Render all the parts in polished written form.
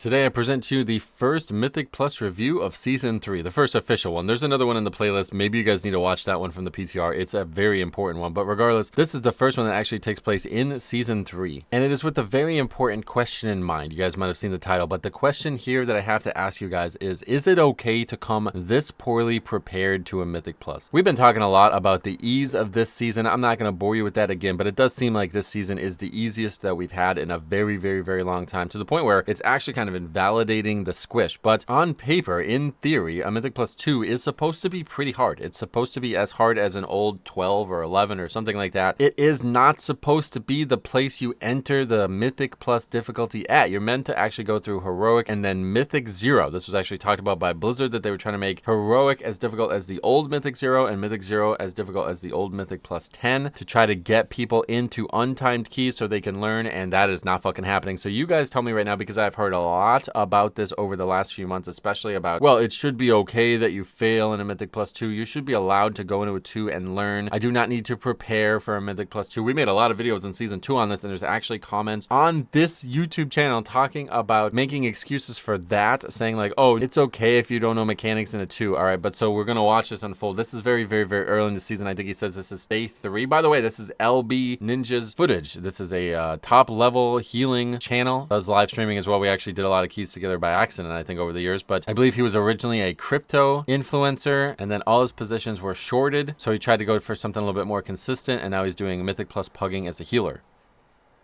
Today I present to you the first Mythic Plus review of Season 3, the first official one. There's another one in the playlist. Maybe you guys need to watch that one from the PTR. It's a very important one, but regardless, this is the first one that actually takes place in Season 3. And it is with a very important question in mind. You guys might have seen the title, but the question here that I have to ask you guys is it okay to come this poorly prepared to a Mythic Plus? We've been talking a lot about the ease of this season. I'm not going to bore you with that again, but it does seem like this season is the easiest that we've had in a very, very, very long time, to the point where it's actually kind of invalidating the squish. But on paper, in theory, a Mythic Plus 2 is supposed to be pretty hard. It's supposed to be as hard as an old 12 or 11 or something like that. It is not supposed to be the place you enter the Mythic Plus difficulty at. You're meant to actually go through Heroic and then Mythic 0. This was actually talked about by Blizzard, that they were trying to make Heroic as difficult as the old Mythic 0 and Mythic 0 as difficult as the old Mythic Plus 10 to try to get people into untimed keys so they can learn, and that is not fucking happening. So you guys tell me right now, because I've heard a lot about this over the last few months, especially about, well, it should be okay that you fail in a Mythic Plus 2. You should be allowed to go into a 2 and learn. I do not need to prepare for a Mythic Plus 2. We made a lot of videos in Season 2 on this, and there's actually comments on this YouTube channel talking about making excuses for that, saying like, oh, it's okay if you don't know mechanics in a 2. All right, but so we're going to watch this unfold. This is very, very, very early in the season. I think he says this is day 3. By the way, this is LB Ninja's footage. This is a top level healing channel. Does live streaming as well. We actually did a lot of keys together by accident, I think, over the years, but I believe he was originally a crypto influencer, and then all his positions were shorted, so he tried to go for something a little bit more consistent, and now he's doing Mythic Plus Pugging as a healer.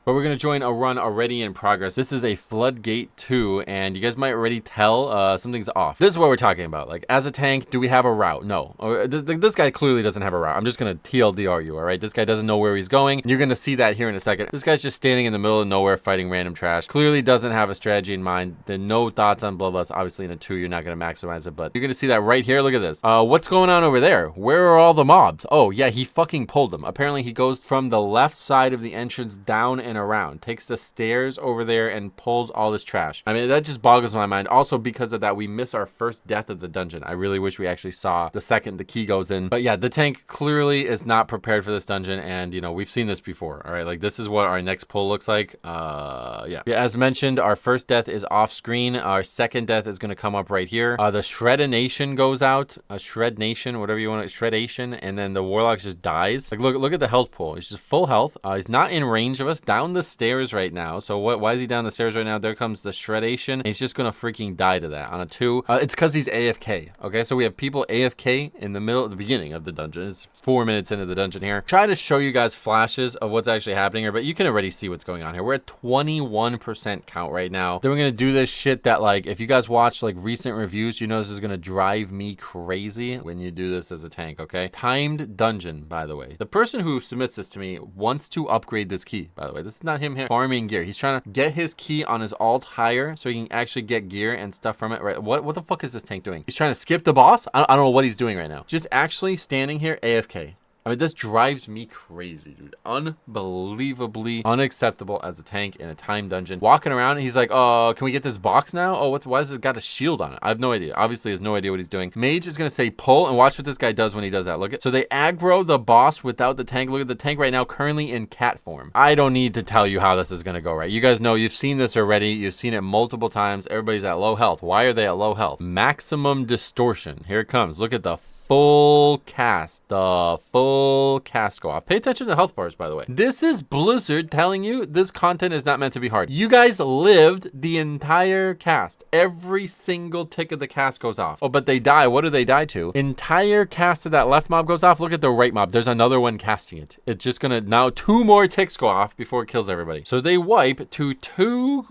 But we're going to join a run already in progress. This is a Floodgate 2, and you guys might already tell something's off. This is what we're talking about. Like, as a tank, do we have a route? No. This guy clearly doesn't have a route. I'm just going to TLDR you, all right? This guy doesn't know where he's going. You're going to see that here in a second. This guy's just standing in the middle of nowhere fighting random trash. Clearly doesn't have a strategy in mind. There are no thoughts on Bloodlust. Obviously, in a 2, you're not going to maximize it, but you're going to see that right here. Look at this. What's going on over there? Where are all the mobs? Oh, yeah, he fucking pulled them. Apparently, he goes from the left side of the entrance down and around. Takes the stairs over there and pulls all this trash. I mean, that just boggles my mind. Also, because of that, we miss our first death of the dungeon. I really wish we actually saw the second the key goes in. But yeah, the tank clearly is not prepared for this dungeon, and you know, we've seen this before. All right, like this is what our next pull looks like. Yeah, as mentioned, our first death is off screen. Our second death is going to come up right here. The Shredination goes out. Shred Nation, whatever you want, Shredation, and then the Warlock just dies. Like, look at the health pool. He's just full health. He's not in range of us. Down the stairs right now. So why is he down the stairs right now? There comes the Shredation. He's just gonna freaking die to that on a 2. It's because he's AFK. Okay, so we have people AFK in the middle, at the beginning of the dungeon. It's 4 minutes into the dungeon here. Try to show you guys flashes of what's actually happening here, but you can already see what's going on here. We're at 21% count right now. Then we're gonna do this shit that, like, if you guys watch like recent reviews, you know this is gonna drive me crazy when you do this as a tank. Okay, timed dungeon, by the way. The person who submits this to me wants to upgrade this key, by the way. This is not him here farming gear. He's trying to get his key on his alt higher so he can actually get gear and stuff from it. Right? What the fuck is this tank doing? He's trying to skip the boss? I don't know what he's doing right now. Just actually standing here AFK. I mean, this drives me crazy, dude. Unbelievably unacceptable as a tank in a time dungeon. Walking around, and he's like, oh, can we get this box now? Oh, why has it got a shield on it? I have no idea. Obviously, he has no idea what he's doing. Mage is going to say pull, and watch what this guy does when he does that. Look at, so they aggro the boss without the tank. Look at the tank right now, currently in cat form. I don't need to tell you how this is going to go, right? You guys know, you've seen this already. You've seen it multiple times. Everybody's at low health. Why are they at low health? Maximum distortion. Here it comes. Look at the full cast. The full cast go off. Pay attention to the health bars, by the way. This is Blizzard telling you this content is not meant to be hard. You guys lived the entire cast. Every single tick of the cast goes off. Oh, but they die. What do they die to? Entire cast of that left mob goes off. Look at the right mob. There's another one casting it. It's just gonna now 2 more ticks go off before it kills everybody. So they wipe to two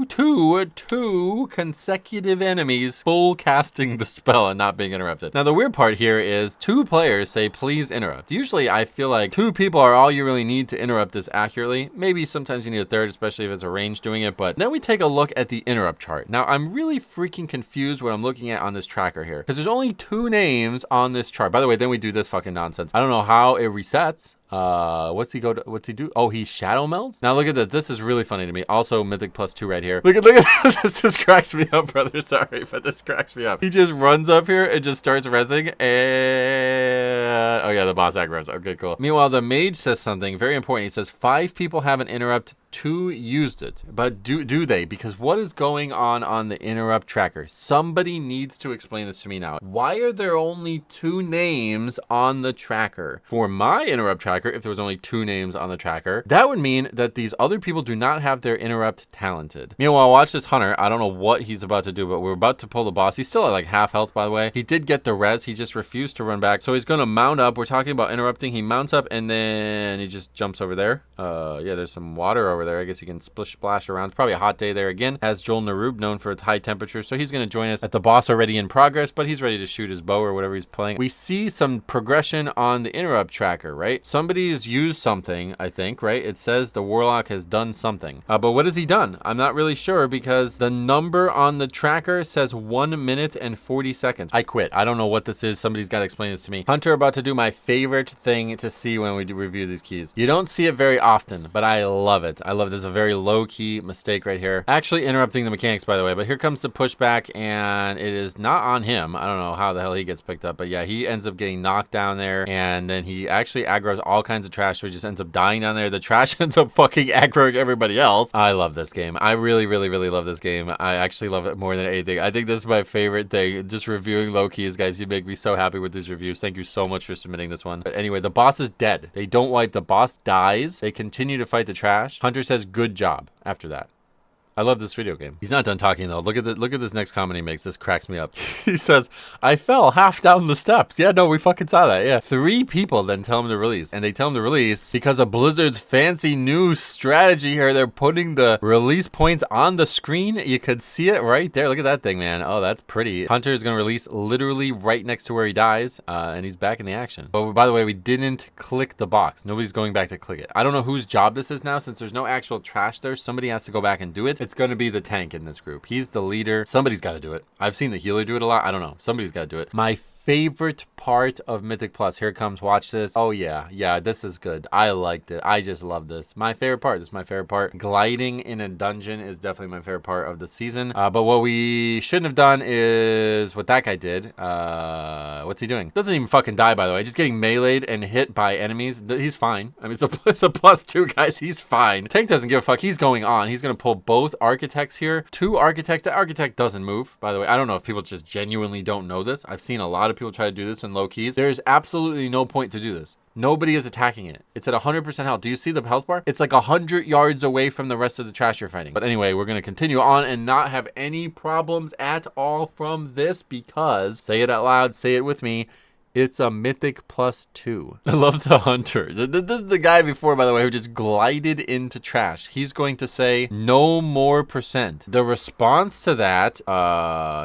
consecutive enemies full casting the spell and not being interrupted. Now the weird part here is 2 players say please interrupt. Usually I feel like 2 people are all you really need to interrupt this accurately. Maybe sometimes you need a 3rd, especially if it's a range doing it. But then we take a look at the interrupt chart. Now I'm really freaking confused what I'm looking at on this tracker here, because there's only 2 names on this chart. By the way, then we do this fucking nonsense. I don't know how it resets. What's he do? Oh, he shadow melts. Now look at this. This is really funny to me. Also Mythic Plus 2 right here. Look at this. This cracks me up, brother. Sorry, but this cracks me up. He just runs up here and just starts rezzing, and oh yeah, the boss aggroes. Okay, cool. Meanwhile, the mage says something very important. He says 5 people have an interrupt 2 used it. But do they? Because what is going on the interrupt tracker? Somebody needs to explain this to me now. Why are there only 2 names on the tracker? For my interrupt tracker, if there was only 2 names on the tracker, that would mean that these other people do not have their interrupt talented. Meanwhile, watch this Hunter. I don't know what he's about to do, but we're about to pull the boss. He's still at like half health, by the way. He did get the res. He just refused to run back. So he's going to mount up. We're talking about interrupting. He mounts up and then he just jumps over there. Yeah, there's some water over there. I guess he can splish splash around. It's probably a hot day there again. As Joel Narub, known for its high temperature. So he's going to join us at the boss already in progress, but he's ready to shoot his bow or whatever he's playing. We see some progression on the interrupt tracker, right? Somebody's used something, I think, right? It says the Warlock has done something. But what has he done? I'm not really sure because the number on the tracker says 1 minute and 40 seconds. I quit. I don't know what this is. Somebody's got to explain this to me. Hunter about to do my favorite thing to see when we review these keys. You don't see it very often, but I love it. I love it. There's a very low-key mistake right here. Actually interrupting the mechanics, by the way, but here comes the pushback, and it is not on him. I don't know how the hell he gets picked up, but yeah, he ends up getting knocked down there, and then he actually aggroes all kinds of trash, so he just ends up dying down there. The trash ends up fucking aggroing everybody else. I love this game. I really, really, really love this game. I actually love it more than anything. I think this is my favorite thing, just reviewing low keys, guys. You make me so happy with these reviews. Thank you so much for submitting this one. But anyway, the boss is dead. They don't wipe. The boss dies. They continue to fight the trash. Hunter says, good job after that. I love this video game. He's not done talking though. Look at this next comment he makes. This cracks me up. He says, I fell half down the steps. Yeah, no, we fucking saw that. Yeah. 3 people then tell him to release. And they tell him to release because of Blizzard's fancy new strategy here. They're putting the release points on the screen. You could see it right there. Look at that thing, man. Oh, that's pretty. Hunter is going to release literally right next to where he dies. And he's back in the action. But by the way, we didn't click the box. Nobody's going back to click it. I don't know whose job this is now. Since there's no actual trash there, somebody has to go back and do it. It's going to be the tank in this group. He's the leader. Somebody's got to do it. I've seen the healer do it a lot. I don't know. Somebody's got to do it. My favorite part of Mythic Plus. Here it comes. Watch this. Oh, yeah. Yeah, this is good. I liked it. I just love this. My favorite part. This is my favorite part. Gliding in a dungeon is definitely my favorite part of the season. But what we shouldn't have done is what that guy did. What's he doing? Doesn't even fucking die, by the way. Just getting meleeed and hit by enemies. He's fine. I mean, it's a +2, guys. He's fine. Tank doesn't give a fuck. He's going on. He's going to pull both architects here. 2 architects. That architect doesn't move, by the way. I don't know if people just genuinely don't know this. I've seen a lot of people try to do this in low keys. There is absolutely no point to do this. Nobody is attacking it. It's at 100% health. Do you see the health bar? It's like 100 yards away from the rest of the trash you're fighting. But anyway, we're going to continue on and not have any problems at all from this because, say it out loud, say it with me, it's a Mythic +2. I love the Hunter. This is the guy before, by the way, who just glided into trash. He's going to say no more %. The response to that,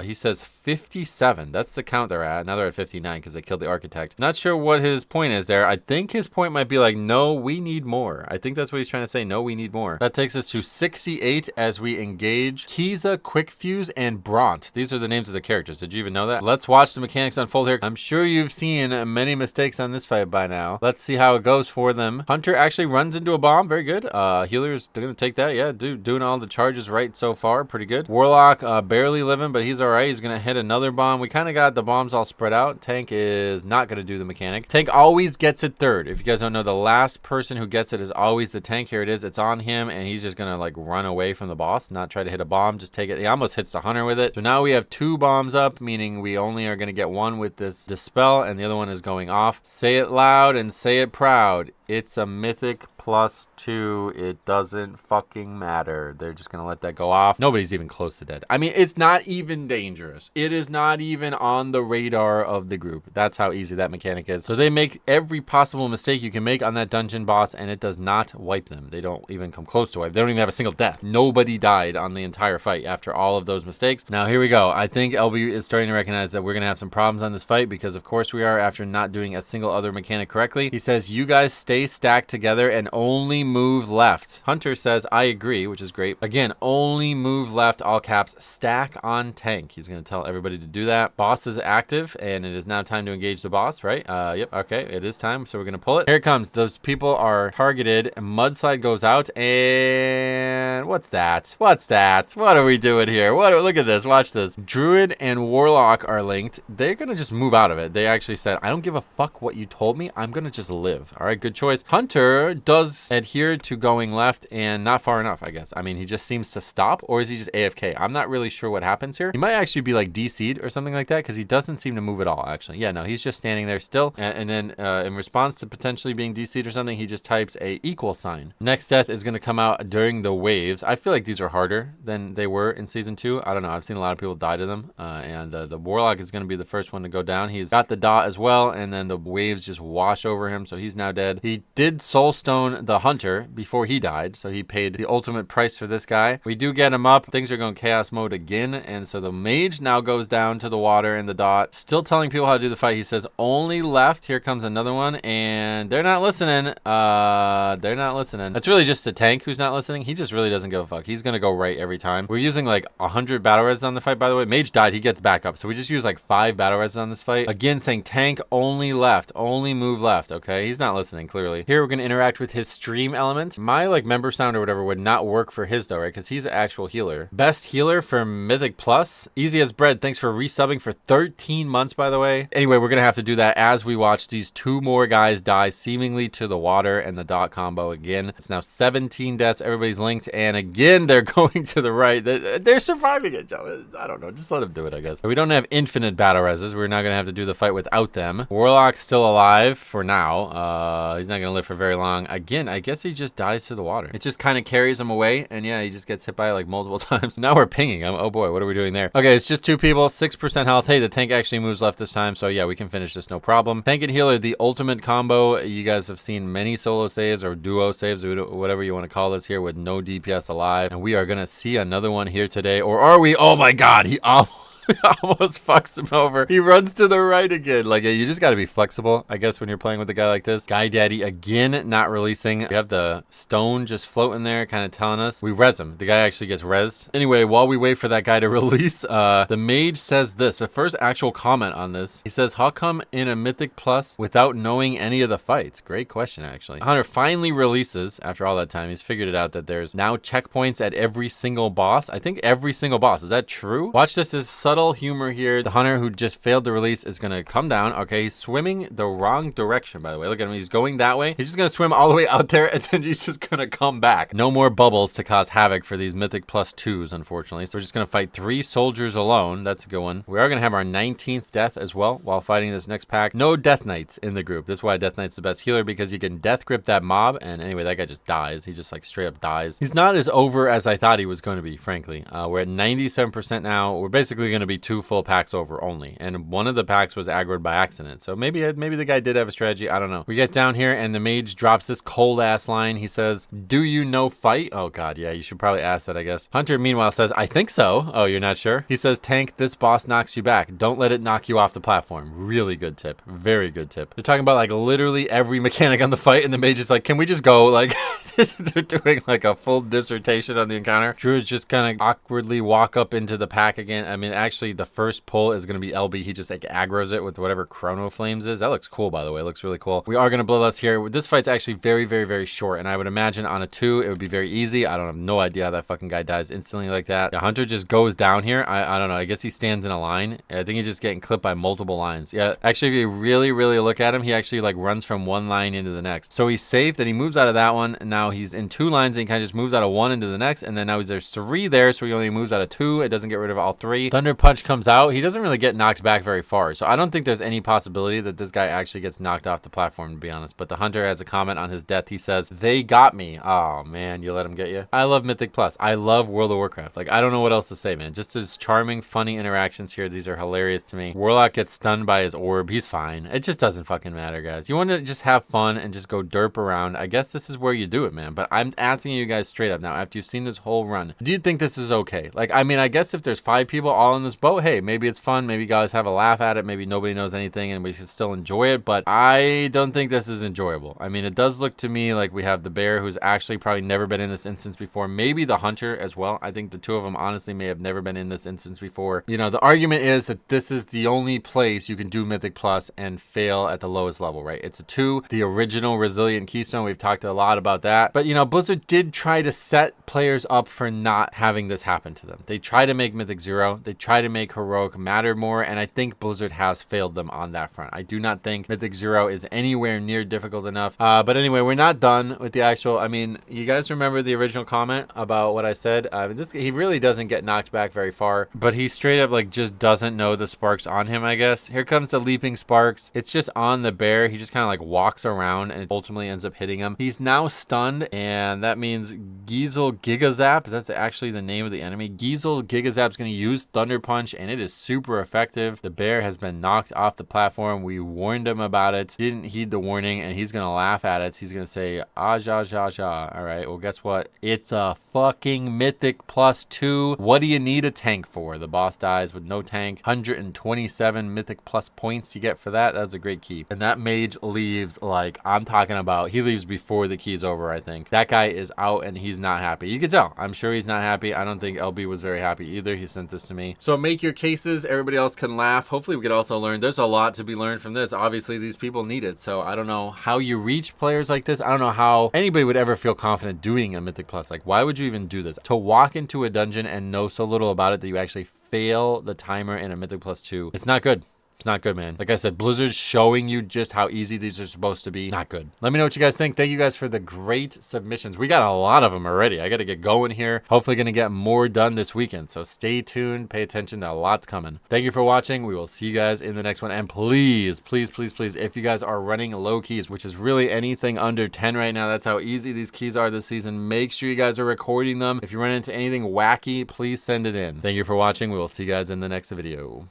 he says 57. That's the count they're at. Now they're at 59 because they killed the architect. Not sure what his point is there. I think his point might be like, no, we need more. I think that's what he's trying to say. No, we need more. That takes us to 68 as we engage Kiza, Quick Fuse, and Bront. These are the names of the characters. Did you even know that? Let's watch the mechanics unfold here. I'm sure you've seen many mistakes on this fight by now. Let's see how it goes for them. Hunter actually runs into a bomb. Very good. Healers, they're going to take that. Yeah, doing all the charges right so far. Pretty good. Warlock, barely living, but he's all right. He's going to hit another bomb. We kind of got the bombs all spread out. Tank is not going to do the mechanic. Tank always gets it third. If you guys don't know, the last person who gets it is always the tank. Here it is. It's on him, and he's just going to like run away from the boss, not try to hit a bomb. Just take it. He almost hits the Hunter with it. So now we have 2 bombs up, meaning we only are going to get one with this dispel, and the other one is going off. Say it loud and say it proud. It's a Mythic +2. It doesn't fucking matter. They're just going to let that go off. Nobody's even close to dead. I mean, it's not even dangerous. It is not even on the radar of the group. That's how easy that mechanic is. So they make every possible mistake you can make on that dungeon boss, and it does not wipe them. They don't even come close to wipe. They don't even have a single death. Nobody died on the entire fight after all of those mistakes. Now, here we go. I think LB is starting to recognize that we're going to have some problems on this fight because, of course, we are after not doing a single other mechanic correctly. He says, you guys stay stacked together and only move left. Hunter says, I agree, which is great. Again, only move left, all caps, stack on tank. He's going to tell everybody to do that. Boss is active, and it is now time to engage the boss, right? Yep, okay, it is time, so we're going to pull it. Here it comes. Those people are targeted. Mudslide goes out, and what's that? What's that? What are we doing here? Look at this. Watch this. Druid and Warlock are linked. They're going to just move out of it. They actually said, I don't give a fuck what you told me. I'm going to just live. All right, good choice. choice. Hunter does adhere to going left and not far enough, I guess. I mean, he just seems to stop, or is he just AFK? I'm not really sure what happens here. He might actually be like DC'd or something like that because he doesn't seem to move at all, actually. Yeah, no, he's just standing there still. And then in response to potentially being DC'd or something, he just types a equal sign. Next death is going to come out during the waves. I feel like these are harder than they were in season 2. I don't know. I've seen a lot of people die to them. And the Warlock is going to be the first one to go down. He's got the dot as well, and then the waves just wash over him, so he's now dead. He did soulstone the Hunter before he died, so he paid the ultimate price for this guy. We do get him up. Things are going chaos mode again, and so the mage now goes down to the water and the dot. Still telling people how to do the fight. He says only left. Here comes another one, and they're not listening. They're not listening. It's really just the tank who's not listening. He just really doesn't give a fuck. He's gonna go right every time. We're using like 100 battle res on the fight, by the way. Mage died. He gets back up, so we just use like 5 battle res on this fight. Again, saying tank only left, only move left. Okay, he's not listening clearly. Here we're gonna interact with his stream element. My like member sound or whatever would not work for his though, right? Because he's an actual healer. Best healer for Mythic Plus. Easy as bread. Thanks for resubbing for 13 months, by the way. Anyway, we're gonna have to do that as we watch these 2 more guys die seemingly to the water and the dot combo again. It's now 17 deaths. Everybody's linked, and again they're going to the right. They're surviving it, Joe. I don't know. Just let them do it, I guess. We don't have infinite battle reses. We're not gonna have to do the fight without them. Warlock's still alive for now. He's not gonna live for very long. Again, I guess he just dies to the water. It just kind of carries him away, and yeah, he just gets hit by it like multiple times. Now we're pinging him. Oh boy, what are we doing there? Okay, it's just 2 people, 6% health. Hey, the tank actually moves left this time, so yeah, we can finish this no problem. Tank and healer, the ultimate combo. You guys have seen many solo saves or duo saves, or whatever you want to call this here, with no DPS alive, and we are gonna see another one here today, or are we? Oh my god, he almost fucks him over. He runs to the right again. Like, you just got to be flexible, I guess, when you're playing with a guy like this. Guy Daddy again not releasing. We have the stone just floating there, kind of telling us. We res him. The guy actually gets rezzed. Anyway, while we wait for that guy to release, the mage says this. The first actual comment on this. He says, how come in a Mythic Plus without knowing any of the fights? Great question, actually. Hunter finally releases after all that time. He's figured it out that there's now checkpoints at every single boss. I think every single boss. Is that true? Watch this as subtle humor here. The Hunter who just failed the release is gonna come down. Okay, he's swimming the wrong direction, by the way. Look at him. He's going that way. He's just gonna swim all the way out there, and then he's just gonna come back. No more bubbles to cause havoc for these Mythic Plus 2s, unfortunately. So we're just gonna fight 3 soldiers alone. That's a good one. We are gonna have our 19th death as well while fighting this next pack. No Death Knights in the group. That's why Death Knight's the best healer, because you can death grip that mob, and anyway, that guy just dies. He just like straight up dies. He's not as over as I thought he was going to be, frankly. We're at 97% now. We're basically gonna be 2 full packs over only, and one of the packs was aggroed by accident, so maybe the guy did have a strategy. I don't know. We get down here and the mage drops this cold ass line. He says, do you know fight? Oh god, yeah, you should probably ask that, I guess. Hunter meanwhile says, I think so. Oh, you're not sure? He says, tank, this boss knocks you back. Don't let it knock you off the platform. Really good tip. Very good tip. They're talking about like literally every mechanic on the fight, and the mage is like, can we just go? Like they're doing like a full dissertation on the encounter. Druids just kind of awkwardly walk up into the pack again. I mean, actually the first pull is going to be LB. He just like aggroes it with whatever Chrono Flames is. That looks cool, by the way. It looks really cool. We are going to bloodlust here. This fight's actually very, very, very short, and I would imagine on a 2 it would be very easy. I don't have no idea how that fucking guy dies instantly like that. The Hunter just goes down here. I don't know. I guess he stands in a line. I think he's just getting clipped by multiple lines. Yeah, actually, if you really, really look at him, he actually like runs from one line into the next. So he's safe, then he moves out of that one, and now he's in 2 lines, and he kind of just moves out of 1 into the next, and then now there's 3 there, so he only moves out of 2. It doesn't get rid of all 3. Thunder Punch comes out. He doesn't really get knocked back very far, so I don't think there's any possibility that this guy actually gets knocked off the platform, to be honest. But the Hunter has a comment on his death. He says, they got me. Oh man, you let him get you. I love Mythic Plus. I love World of Warcraft. Like, I don't know what else to say, man. Just his charming, funny interactions here. These are hilarious to me. Warlock gets stunned by his orb. He's fine. It just doesn't fucking matter, guys. You want to just have fun and just go derp around. I guess this is where you do it, man. But I'm asking you guys straight up now, after you've seen this whole run, do you think this is okay? Like, I mean, I guess if there's 5 people all in this boat, hey, maybe it's fun. Maybe guys have a laugh at it. Maybe nobody knows anything and we can still enjoy it. But I don't think this is enjoyable. I mean, it does look to me like we have the bear, who's actually probably never been in this instance before. Maybe the Hunter as well. I think the 2 of them honestly may have never been in this instance before. You know, the argument is that this is the only place you can do Mythic Plus and fail at the lowest level, right? It's a 2, the original Resilient Keystone. We've talked a lot about that. But, you know, Blizzard did try to set players up for not having this happen to them. They try to make Mythic 0. They try try to make heroic matter more, and I think Blizzard has failed them on that front. I do not think Mythic 0 is anywhere near difficult enough. But anyway, we're not done with the actual, I mean, you guys remember the original comment about what I said? He really doesn't get knocked back very far, but he straight up like just doesn't know the sparks on him, I guess. Here comes the leaping sparks. It's just on the bear. He just kind of like walks around and ultimately ends up hitting him. He's now stunned, and that means Giesel Gigazap, that's actually the name of the enemy. Giesel Gigazap's going to use Thunder Punch, and it is super effective. The bear has been knocked off the platform. We warned him about it. Didn't heed the warning, and he's going to laugh at it. He's going to say, ah, ja, ja, ja. All right, well, guess what? It's a fucking Mythic +2. What do you need a tank for? The boss dies with no tank. 127 Mythic plus points you get for that. That's a great key. And that mage leaves, like, I'm talking about, he leaves before the key's over, I think. That guy is out, and he's not happy. You can tell. I'm sure he's not happy. I don't think LB was very happy either. He sent this to me. So make your cases. Everybody else can laugh. Hopefully we could also learn. There's a lot to be learned from this. Obviously, these people need it. So I don't know how you reach players like this. I don't know how anybody would ever feel confident doing a Mythic Plus. Like, why would you even do this? To walk into a dungeon and know so little about it that you actually fail the timer in a Mythic +2. It's not good. It's not good, man. Like I said, Blizzard's showing you just how easy these are supposed to be. Not good. Let me know what you guys think. Thank you guys for the great submissions. We got a lot of them already. I got to get going here. Hopefully going to get more done this weekend. So stay tuned. Pay attention to a lot's coming. Thank you for watching. We will see you guys in the next one. And please, please, please, please, if you guys are running low keys, which is really anything under 10 right now, that's how easy these keys are this season. Make sure you guys are recording them. If you run into anything wacky, please send it in. Thank you for watching. We will see you guys in the next video.